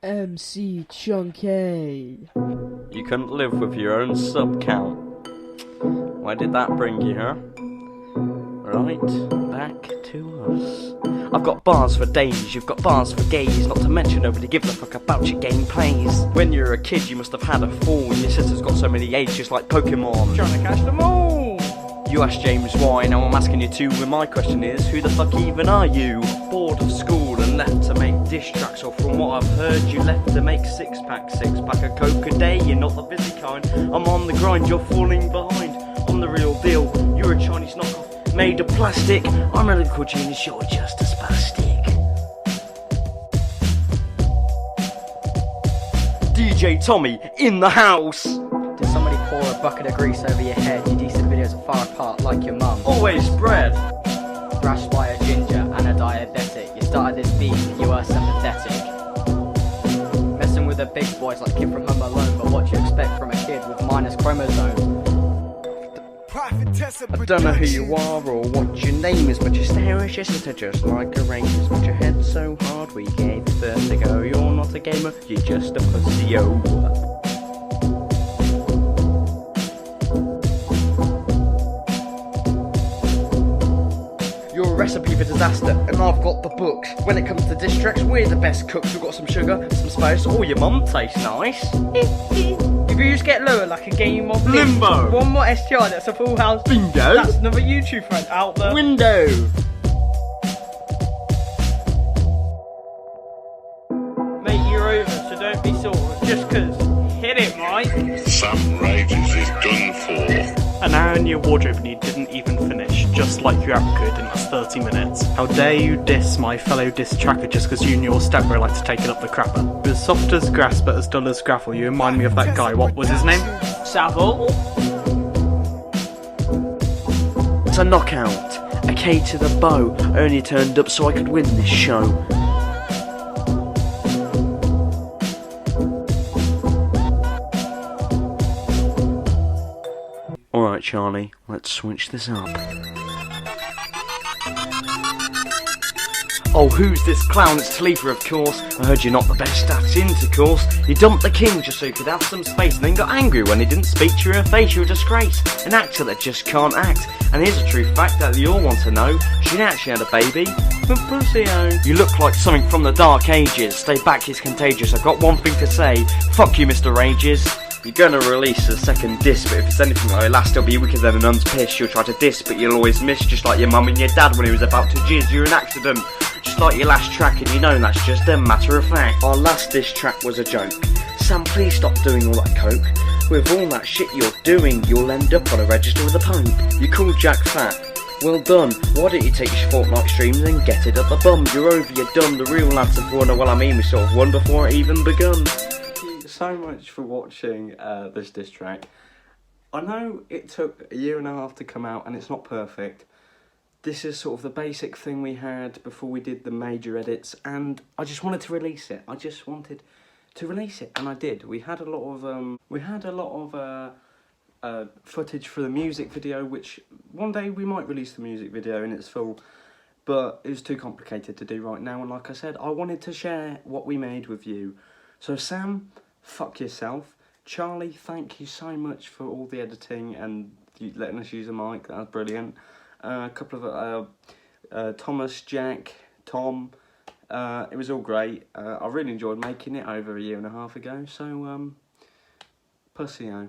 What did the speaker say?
MC Chunky. You couldn't live with your own sub count. Where did that bring you, huh? Right, back to us. I've got bars for days, you've got bars for gays. Not to mention nobody gives a fuck about your gameplays. When you're a kid you must have had a fall. Your sister's got so many ages like Pokemon, trying to catch them all. You asked James why, now I'm asking you too. And my question is, who the fuck even are you? Bored of school and left to make diss tracks, or from what I've heard you left to make six pack of coke a day. You're not the busy kind, I'm on the grind, you're falling behind. I'm the real deal, you're a Chinese knockoff made of plastic. I'm a lyrical genius, you're just a spastic. DJ Tommy in the house. Did somebody pour a bucket of grease over your head? Your decent videos are far apart like your mum. Always bread. Thrashed by a ginger and a diabetic. You started this beef, you were sympathetic. Messing with the big boys like Kid from Home Alone. But what you expect from a kid with minus chromosomes? I don't know who you are or what your name is, but you stare at your sister just like a racist. But your head so hard we gave you vertigo. You're not a gamer, you're just a PUSSYO. You're a recipe for disaster, and I've got the books. When it comes to diss tracks, we're the best cooks. We've got some sugar, some spice, oh your mum tastes nice. Your views get lower like a game of Limbo. One more STR, that's a full house. Bingo. That's another YouTube friend out there. Window. Mate, you're over, so don't be sore. Just cause. Hit it, mate. Some rages is done for. An hour in your wardrobe and you didn't even finish, just like you ever could in that's 30 minutes. How dare you diss my fellow diss tracker just because you and your stepbro like to take it up the crapper. As soft as grass but as dull as gravel, you remind me of that guy. What was his name? Savile. It's a knockout, a K to the bow. I only turned up so I could win this show. Alright Charlie, let's switch this up. Oh, who's this clown? It's Talifa, of course. I heard you're not the best at intercourse. You dumped the king just so you could have some space, and then got angry when he didn't speak to your face. You're a disgrace, an actor that just can't act. And here's a true fact that you all want to know. She actually had a baby with PUSSYO. You look like something from the dark ages. Stay back, he's contagious. I've got one thing to say. Fuck you, Mr. Rages. You're gonna release a second diss, but if it's anything like last, it'll be weaker than an nun's piss. You'll try to diss, but you'll always miss, just like your mum and your dad when he was about to jizz. You're an accident, just like your last track, and you know that's just a matter of fact. Our last diss track was a joke. Sam, please stop doing all that coke. With all that shit you're doing, you'll end up on a register with the Pope. You call Jack fat. Well done. Why don't you take your fortnight streams and get it up the bum? You're over, you're done. The real lads have won. Well, I mean, we sort of won before it even begun. So much for watching this diss track. I know it took a year and a half to come out and it's not perfect. This is sort of the basic thing we had before we did the major edits, and I just wanted to release it. I just wanted to release it, and I did. We had a lot of footage for the music video, which one day we might release the music video in its full, but it was too complicated to do right now, and like I said, I wanted to share what we made with you. So Sam, fuck yourself. Charlie, thank you so much for all the editing and you letting us use a mic. That was brilliant. A couple of Thomas, Jack, Tom. It was all great. I really enjoyed making it over a year and a half ago. So, PUSSYO.